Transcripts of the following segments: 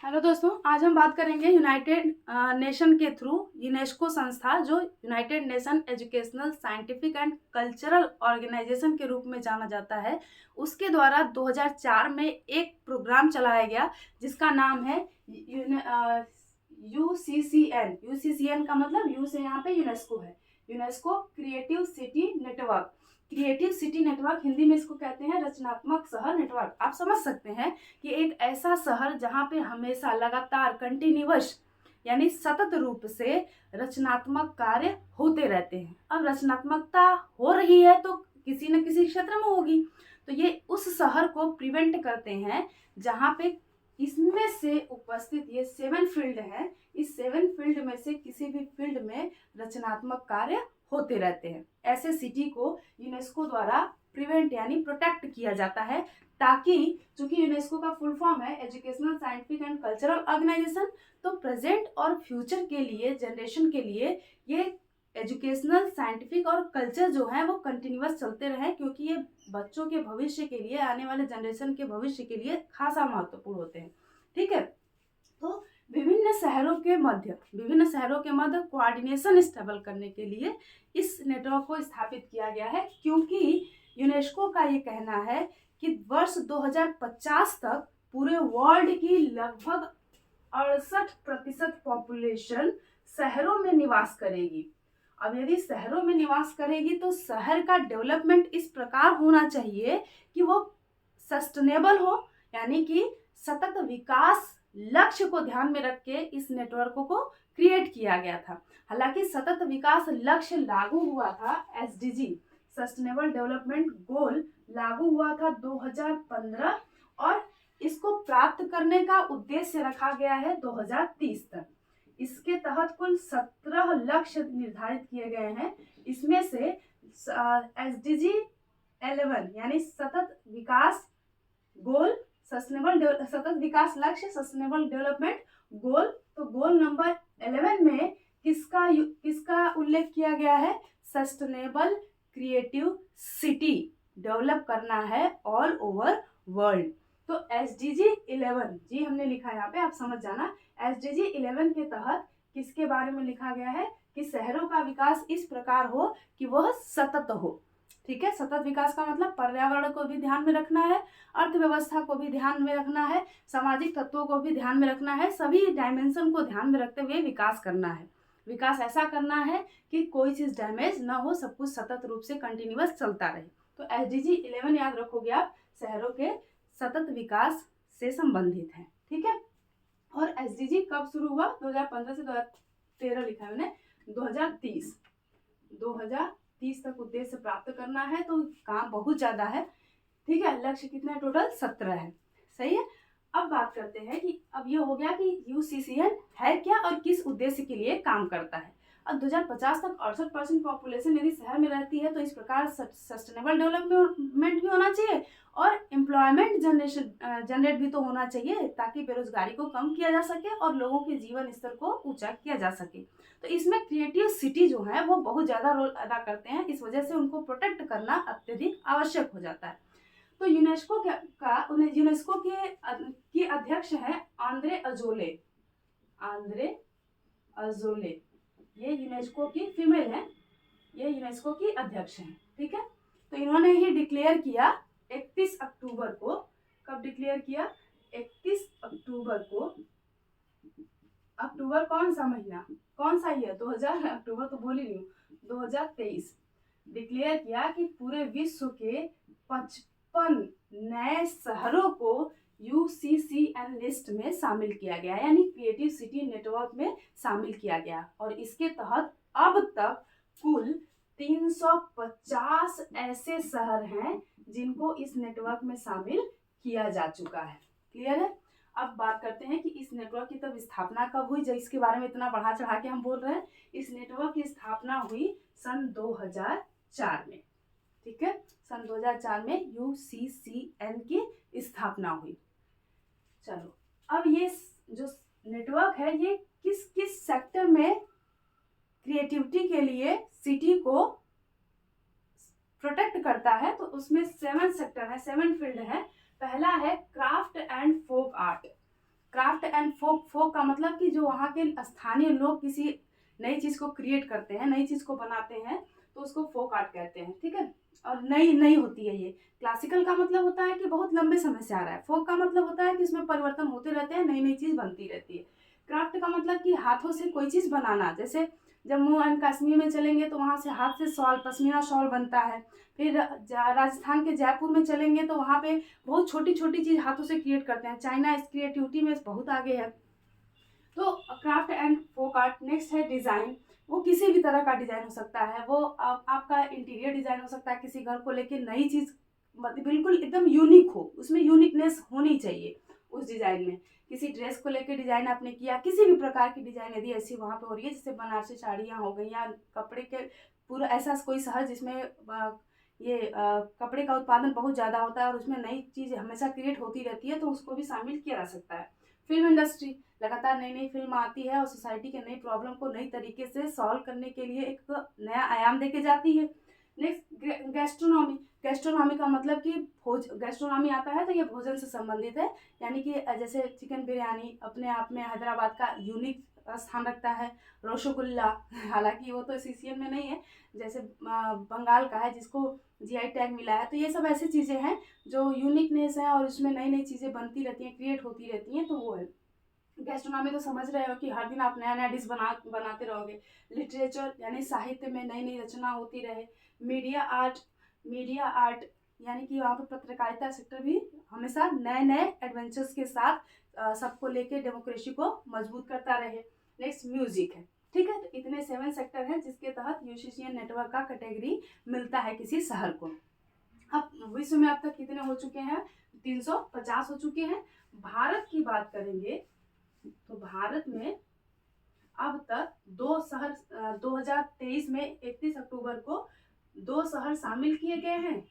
Hello दोस्तों, आज हम बात करेंगे यूनाइटेड नेशन के थ्रू यूनेस्को संस्था, जो United Nation educational scientific and cultural organisation के रूप में जाना जाता है। उसके द्वारा 2004 में एक प्रोग्राम चलाया गया जिसका नाम है यूसीसीएन। यूसीसीएन का मतलब यू से यहाँ पे यूनेस्को है, UNESCO creative city network. Creative city network Hindi में इसको कहते हैं रचनात्मक शहर नेटवर्क। आप समझ सकते हैं कि एक ऐसा शहर जहाँ पे हमेशा लगातार कंटिन्यूअस यानी सतत रूप से रचनात्मक कार्य होते रहते हैं। अब रचनात्मकता हो रही है तो किसी न किसी क्षेत्र में होगी, तो ये उस शहर को प्रिवेंट करते हैं जहाँ पे इसमें से उपस्थित ये 7 फील्ड है। इस 7 फील्ड में से किसी भी फील्ड में रचनात्मक कार्य होते रहते हैं। ऐसे सिटी को यूनेस्को द्वारा प्रिवेंट यानी प्रोटेक्ट किया जाता है, ताकि चूंकि यूनेस्को का फुल फॉर्म है educational scientific and cultural organisation, तो प्रेजेंट और फ्यूचर के लिए, जनरेशन के लिए ये एजुकेशनल साइंटिफिक और कल्चर जो है वो कंटिन्यूअस चलते रहे, क्योंकि ये बच्चों के भविष्य के लिए, आने वाले जनरेशन के भविष्य के लिए खासा महत्वपूर्ण होते हैं। ठीक है, तो विभिन्न शहरों के मध्य कोऑर्डिनेशन स्टेबल करने के लिए इस नेटवर्क को स्थापित किया गया है, क्योंकि यूनेस्को का ये कहना है कि वर्ष 2050 तक पूरे वर्ल्ड की लगभग 68% पॉपुलेशन शहरों में निवास करेगी। अब यदि शहरों में निवास करेगी तो शहर का डेवलपमेंट इस प्रकार होना चाहिए कि वो सस्टेनेबल हो, यानी कि सतत विकास लक्ष्य को ध्यान में रख के इस नेटवर्क को क्रिएट किया गया था। हालांकि सतत विकास लक्ष्य लागू हुआ था, एसडीजी सस्टेनेबल डेवलपमेंट गोल लागू हुआ था 2015, और इसको प्राप्त करने का उद्देश्य रखा गया है 2030 तक। इसके तहत कुल 17 लक्ष्य निर्धारित किए गए हैं। इसमें से एसडीजी 11 यानी सतत विकास गोल, सतत विकास लक्ष्य, सस्टेनेबल डेवलपमेंट गोल, तो गोल नंबर 11 में किसका उल्लेख किया गया है? सस्टेनेबल क्रिएटिव सिटी डेवलप करना है ऑल ओवर वर्ल्ड। तो एसडीजी 11 जी हमने लिखा है यहाँ पे, आप समझ जाना। एसडीजी 11 के तहत किसके बारे में लिखा गया है कि शहरों का विकास इस प्रकार हो कि वह सतत हो। ठीक है, सतत विकास का मतलब पर्यावरण को भी ध्यान में रखना है, अर्थव्यवस्था को भी ध्यान में रखना है, सामाजिक तत्वों को भी ध्यान में रखना है, सभी डायमेंशन को ध्यान में रखते हुए विकास करना है। विकास ऐसा करना है कि कोई चीज डैमेज ना हो, सब कुछ सतत रूप से कंटिन्यूअस चलता रहे। तो एसडीजी 11 याद रखोगे आप, शहरों के सतत विकास से संबंधित है। ठीक है, और एसडीजी कब शुरू हुआ? 2015 से 2013 लिखा है मैंने, 2030 तक उद्देश्य प्राप्त करना है, तो काम बहुत ज्यादा है। ठीक है, लक्ष्य कितना है? टोटल 17 है। सही है। अब बात करते हैं कि अब ये हो गया कि यूसीसीएन है क्या और किस उद्देश्य के लिए काम करता है। अब 2050 तक 68% पॉपुलेशन यदि शहर में रहती है, तो इस प्रकार सस्टेनेबल डेवलपमेंट भी होना चाहिए और एम्प्लॉयमेंट जनरेट भी तो होना चाहिए, ताकि बेरोजगारी को कम किया जा सके और लोगों के जीवन स्तर को ऊंचा किया जा सके। तो इसमें क्रिएटिव सिटी जो है वो बहुत ज्यादा रोल अदा करते हैं, इस वजह से उनको प्रोटेक्ट करना अत्यधिक आवश्यक हो जाता है। तो यूनेस्को के अध्यक्ष हैं आंद्रे अजोले। आंद्रे अजोले ये यूनेस्को की फीमेल है, ये यूनेस्को की अध्यक्ष हैं। ठीक है, तो इन्होंने ही डिक्लेयर किया 31 अक्टूबर को। कब डिक्लेयर किया? 31 अक्टूबर को। अक्टूबर कौन सा महीना, कौन सा ईयर? 2000, अक्टूबर तो बोल ही नहीं हूँ, 2023 डिक्लेयर किया कि पूरे विश्व के 55 नए शहरों को यूसीसीएन लिस्ट में शामिल किया गया, यानी क्रिएटिव सिटी नेटवर्क में शामिल किया गया। और इसके तहत अब तक कुल 350 ऐसे शहर हैं जिनको इस नेटवर्क में शामिल किया जा चुका है। क्लियर है? अब बात करते हैं कि इस नेटवर्क की तब स्थापना कब हुई, जो इसके बारे में इतना बढ़ा चढ़ा के हम बोल रहे हैं। इस नेटवर्क की स्थापना हुई सन 2004 में। ठीक है, सन 2004 में यूसीसीएन की स्थापना हुई। चलो, अब ये जो नेटवर्क है ये किस किस सेक्टर में क्रिएटिविटी के लिए सिटी को प्रोटेक्ट करता है, तो उसमें 7 सेक्टर है, 7 फील्ड है। पहला है craft and folk art. Craft and folk, folk का मतलब कि जो वहाँ के स्थानीय लोग किसी नई चीज़ को क्रिएट करते हैं, नई चीज़ को बनाते हैं, तो उसको फोक आर्ट कहते हैं, ठीक है। और नई नई होती है ये। क्लासिकल का मतलब होता है कि बहुत लंबे समय से आ रहा है। फोक का मतलब होता है कि इसमें परिवर्तन होते रहते हैं, नई नई चीज़ बनती रहती है। क्राफ्ट का मतलब कि हाथों से कोई चीज़ बनाना, जैसे जम्मू एंड कश्मीर में चलेंगे तो वहाँ से हाथ से शॉल, पश्मीना शॉल बनता है। फिर राजस्थान के जयपुर में चलेंगे तो वहाँ पे बहुत छोटी छोटी चीज़ हाथों से क्रिएट करते हैं। चाइना इस क्रिएटिविटी में बहुत आगे है। तो craft and folk art. Next है डिज़ाइन। वो किसी भी तरह का डिज़ाइन हो सकता है, वो आपका इंटीरियर डिज़ाइन हो सकता है, किसी घर को लेके नई चीज़ बिल्कुल एकदम यूनिक हो, उसमें यूनिकनेस होनी चाहिए उस डिज़ाइन में। किसी ड्रेस को लेके डिज़ाइन आपने किया, किसी भी प्रकार की डिज़ाइन यदि ऐसी वहाँ पे हो रही है, जैसे बनारसी साड़ियाँ हो गई या कपड़े के पूरा ऐसा कोई शहर जिसमें कपड़े का उत्पादन बहुत ज़्यादा होता है और उसमें नई चीज़ हमेशा क्रिएट होती रहती है, तो उसको भी शामिल किया जा सकता है। फिल्म इंडस्ट्री, लगातार नई नई फिल्म आती है और सोसाइटी के नई प्रॉब्लम को नई तरीके से सॉल्व करने के लिए एक नया आयाम देके जाती है। Next gastronomy. गैस्ट्रोनॉमी का मतलब कि गैस्ट्रोनॉमी आता है तो ये भोजन से संबंधित है, यानी कि जैसे चिकन बिरयानी अपने आप में हैदराबाद का यूनिक स्थान रखता है। रसगुल्ला, हालांकि वो तो सीसीएल में नहीं है, जैसे बंगाल का है जिसको जीआई टैग मिला है। तो ये सब ऐसी चीज़ें हैं जो यूनिकनेस है और उसमें नई नई चीज़ें बनती रहती हैं, क्रिएट होती रहती हैं, तो वो है। गैस्ट्रोनॉमी तो समझ रहे हो कि हर दिन आप नया नया डिश बनाते रहोगे। लिटरेचर यानी साहित्य में नई नई रचना होती रहे। मीडिया आर्ट, मीडिया आर्ट यानी कि वहाँ पर पत्रकारिता सेक्टर भी हमेशा नए नए एडवेंचर्स के साथ सबको लेके डेमोक्रेसी को मजबूत करता रहे। नेक्स्ट म्यूजिक है, ठीक है। तो इतने 7 सेक्टर हैं जिसके तहत यूसीसीएन नेटवर्क का कैटेगरी मिलता है किसी शहर को। अब विश्व में अब तक कितने हो चुके हैं? 350 हो चुके हैं। भारत की बात करेंगे तो भारत में अब तक 2 शहर 2023 में 31 अक्टूबर को 2 शहर शामिल किए गए हैं।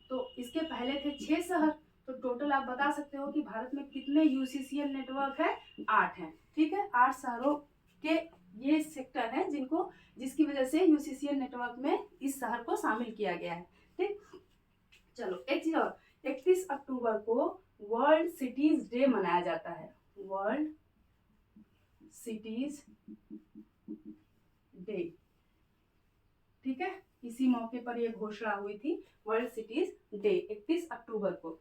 तो इसके पहले थे 6 शहर। तो टोटल आप बता सकते हो कि भारत में कितने यूसीसीएल नेटवर्क है? 8 हैं, ठीक है। 8 शहरों के ये सेक्टर हैं जिसकी वजह से यूसीसीएल नेटवर्क में इस शहर को शामिल किया गया है, ठीक। चलो एक चीज और, 31 अक्टूबर को वर्ल्ड सिटीज डे मनाया जाता है। वर्ल्ड सिटीज डे, ठीक है। इसी मौके पर यह घोषणा हुई थी, वर्ल्ड सिटीज डे 31 अक्टूबर को।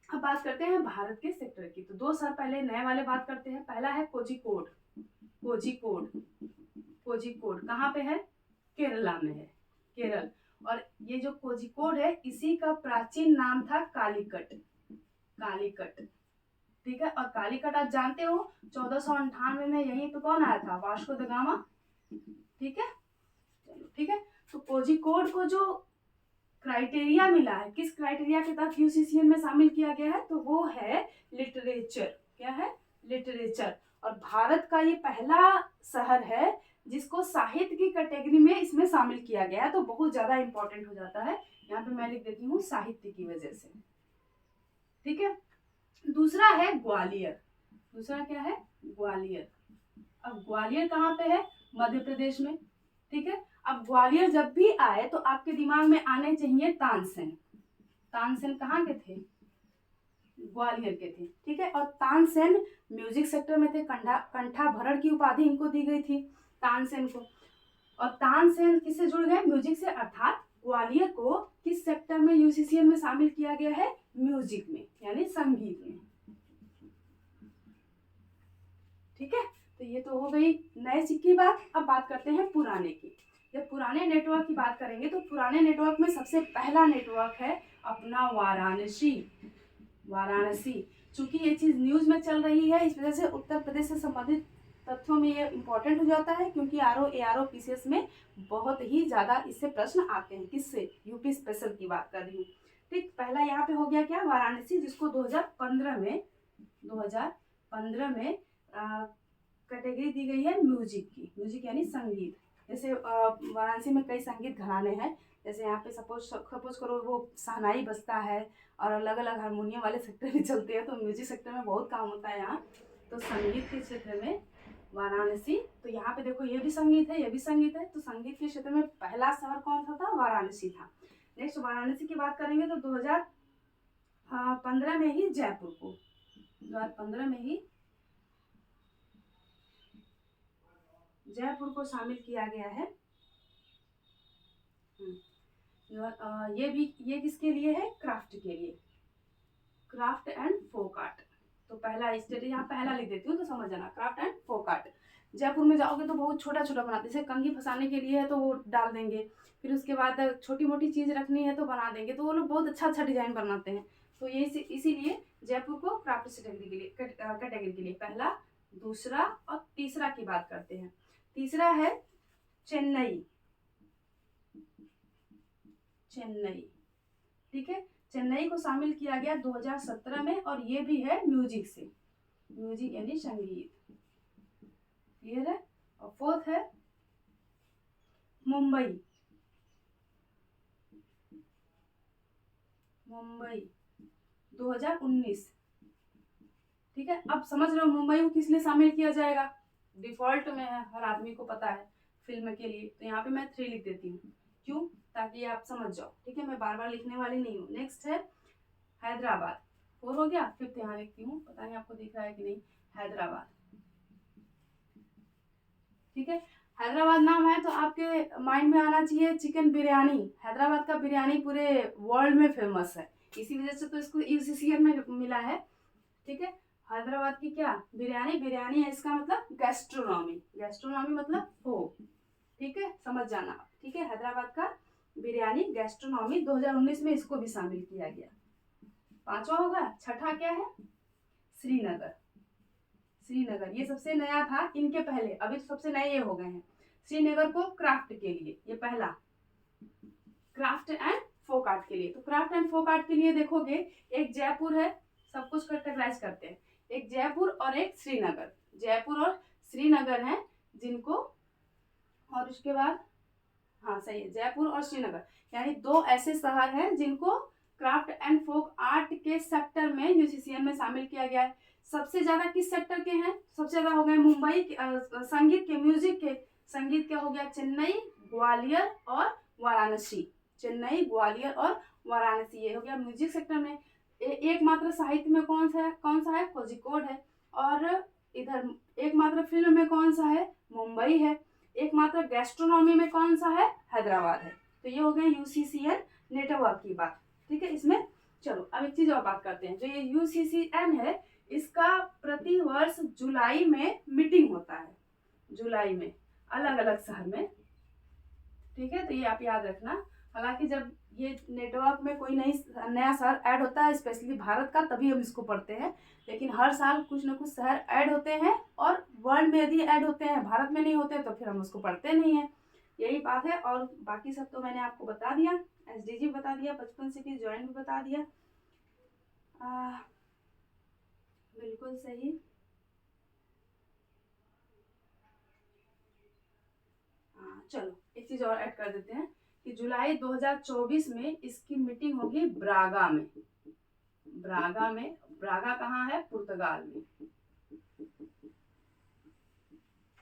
अब बात करते हैं भारत के सेक्टर की। तो 2 साल पहले नए वाले बात करते हैं। पहला है कोझिकोड। कोझिकोड, कोझिकोड कहाँ पे है? केरला में है, केरल। और ये जो कोझिकोड है इसी का प्राचीन नाम था कालीकट। कालीकट, ठीक है। और कालीकट आप जानते हो 1498 में यहीं पे कौन आया था? वास्को द गामा, ठीक है। चलो ठीक है। तो कोझिकोड को जो क्राइटेरिया मिला है, किस क्राइटेरिया के तहत यूसीसीएन में शामिल किया गया है? तो वो है लिटरेचर। क्या है? लिटरेचर। और भारत का ये पहला शहर है जिसको साहित्य की कैटेगरी में इसमें शामिल किया गया है, तो बहुत ज्यादा इंपॉर्टेंट हो जाता है। यहाँ पे मैं लिख देती हूँ साहित्य की वजह से, ठीक है। दूसरा है ग्वालियर। दूसरा क्या है? ग्वालियर। अब ग्वालियर कहाँ पे है? मध्य प्रदेश में, ठीक है। अब ग्वालियर जब भी आए तो आपके दिमाग में आने चाहिए तानसेन। तानसेन कहाँ के थे? ग्वालियर के थे, ठीक है। और तानसेन म्यूजिक सेक्टर में थे। कंठाभरण की उपाधि इनको दी गई थी तानसेन को। और तानसेन किससे जुड़ गए? म्यूजिक से। अर्थात ग्वालियर को किस सेक्टर में यूसीसीएन में शामिल किया गया है? म्यूजिक में, यानी संगीत में, ठीक है। तो ये तो हो गई नए सिक्के की बात। अब बात करते हैं पुराने की। जब पुराने नेटवर्क की बात करेंगे तो पुराने नेटवर्क में सबसे पहला नेटवर्क है अपना वाराणसी। वाराणसी, चूंकि ये चीज न्यूज में चल रही है इस वजह से उत्तर प्रदेश से संबंधित तथ्यों में ये इंपॉर्टेंट हो जाता है, क्योंकि आरओ एआरओ पीसीएस में बहुत ही ज्यादा इससे प्रश्न आते हैं। किससे? यूपी स्पेशल की बात कर रही हूँ, ठीक। पहला यहाँ पे हो गया क्या? वाराणसी, जिसको 2015 में कैटेगरी दी गई है म्यूजिक की। म्यूजिक यानी संगीत। जैसे वाराणसी में कई संगीत घराने हैं, जैसे यहाँ पे सपोज करो वो शहनाई बजता है और अलग अलग हारमोनियम वाले सेक्टर भी चलते हैं, तो म्यूजिक सेक्टर में बहुत काम होता है यहाँ। तो संगीत के क्षेत्र में वाराणसी। तो यहाँ पे देखो ये भी संगीत है, ये भी संगीत है। तो संगीत के क्षेत्र में पहला शहर कौन सा था? वाराणसी था। नेक्स्ट वाराणसी की बात करेंगे तो 2015 में ही जयपुर को, 2015 में ही जयपुर को शामिल किया गया है। ये किसके लिए है? क्राफ्ट के लिए, क्राफ्ट एंड फोक आर्ट। तो पहला स्टेट यहाँ पहला लिख देती हूँ तो समझ जाना, craft and folk art. Jaipur में जाओगे तो बहुत छोटा छोटा बनाते, जैसे कंघी फंसाने के लिए है तो वो डाल देंगे, फिर उसके बाद छोटी मोटी चीज़ रखनी है तो बना देंगे, तो वो लोग बहुत अच्छा अच्छा डिजाइन बनाते हैं। तो ये इसीलिए जयपुर को क्राफ्ट कैटेगरी के लिए पहला, दूसरा और तीसरा की बात करते हैं। तीसरा है चेन्नई। चेन्नई, ठीक है, चेन्नई को शामिल किया गया 2017 में, और ये भी है म्यूजिक से, म्यूजिक यानी संगीत, क्लियर है। और फोर्थ है मुंबई। मुंबई 2019, ठीक है। अब समझ रहे हो मुंबई को किस लिए शामिल किया जाएगा? डिफॉल्ट में है, हर आदमी को पता है फिल्म के लिए, तो यहाँ पे मैं 3 लिख देती हूँ, क्यों? ताकि आप समझ जाओ, ठीक है, मैं बार बार लिखने वाली नहीं हूँ। नेक्स्ट है हैदराबाद, 4 हो गया। 5th यहाँ लिखती हूँ, पता नहीं आपको दिख रहा है कि नहीं, हैदराबाद, ठीक है। हैदराबाद नाम है तो आपके माइंड में आना चाहिए चिकन बिरयानी। हैदराबाद का बिरयानी पूरे वर्ल्ड में फेमस है, इसी वजह से तो इसको यूसीसीएन में मिला है, ठीक है। हैदराबाद की क्या बिरयानी, बिरयानी है इसका मतलब गैस्ट्रोनॉमी, गैस्ट्रोनॉमी मतलब फूड, ठीक है, समझ जाना, ठीक है। हैदराबाद का बिरयानी गैस्ट्रोनॉमी 2019 में इसको भी शामिल किया गया। 5वां होगा। छठा क्या है? श्रीनगर। श्रीनगर ये सबसे नया था इनके पहले, अभी तो सबसे नए ये हो गए हैं। श्रीनगर को क्राफ्ट के लिए, ये पहला क्राफ्ट एंड फोक आर्ट के लिए। तो क्राफ्ट एंड फोक आर्ट के लिए देखोगे, एक जयपुर है, सब कुछ कैटेगराइज करते हैं, एक जयपुर और एक श्रीनगर। जयपुर और श्रीनगर हैं जिनको, और उसके बाद हाँ सही है, जयपुर और श्रीनगर यानी 2 ऐसे शहर हैं जिनको क्राफ्ट एंड फोक आर्ट के सेक्टर में यूसीसीएन में शामिल किया गया है। सबसे ज्यादा किस सेक्टर के हैं? सबसे ज्यादा हो गए मुंबई संगीत के, म्यूजिक के। संगीत क्या हो गया? चेन्नई, ग्वालियर और वाराणसी। चेन्नई, ग्वालियर और वाराणसी, ये हो गया म्यूजिक सेक्टर में। एकमात्र साहित्य में कौन सा है? कोझिकोड है। और इधर एकमात्र फिल्म में कौन सा है? मुंबई है। एकमात्र गैस्ट्रोनॉमी में कौन सा है? हैदराबाद है। तो ये हो गए यूसीसीएन नेटवर्क की बात, ठीक है। इसमें चलो अब एक चीज और बात करते हैं, जो ये यूसीसीएन है इसका प्रति वर्ष जुलाई में मीटिंग होता है, जुलाई में अलग अलग शहर में, ठीक है। तो ये आप याद रखना। हालांकि जब ये नेटवर्क में कोई नया शहर ऐड होता है, स्पेशली भारत का, तभी हम इसको पढ़ते हैं, लेकिन हर साल कुछ ना कुछ शहर ऐड होते हैं, और वर्ल्ड में यदि ऐड होते हैं, भारत में नहीं होते तो फिर हम उसको पढ़ते नहीं हैं, यही बात है। और बाकी सब तो मैंने आपको बता दिया, एसडीजी बता दिया, 55 सिटी जॉइंट भी बता दिया। बिल्कुल सही। चलो एक चीज और ऐड कर देते हैं कि जुलाई 2024 में इसकी मीटिंग होगी ब्रागा में। ब्रागा में, ब्रागा कहाँ है? पुर्तगाल में,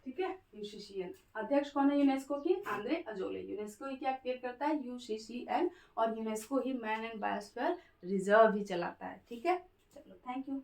ठीक है। यूसीसीएन अध्यक्ष कौन है यूनेस्को की? Andre Azoulay. यूनेस्को ही क्या क्रिएट करता है? यूसीसीएन। और UNESCO he man and biosphere reserve भी चलाता है, ठीक है। चलो थैंक यू।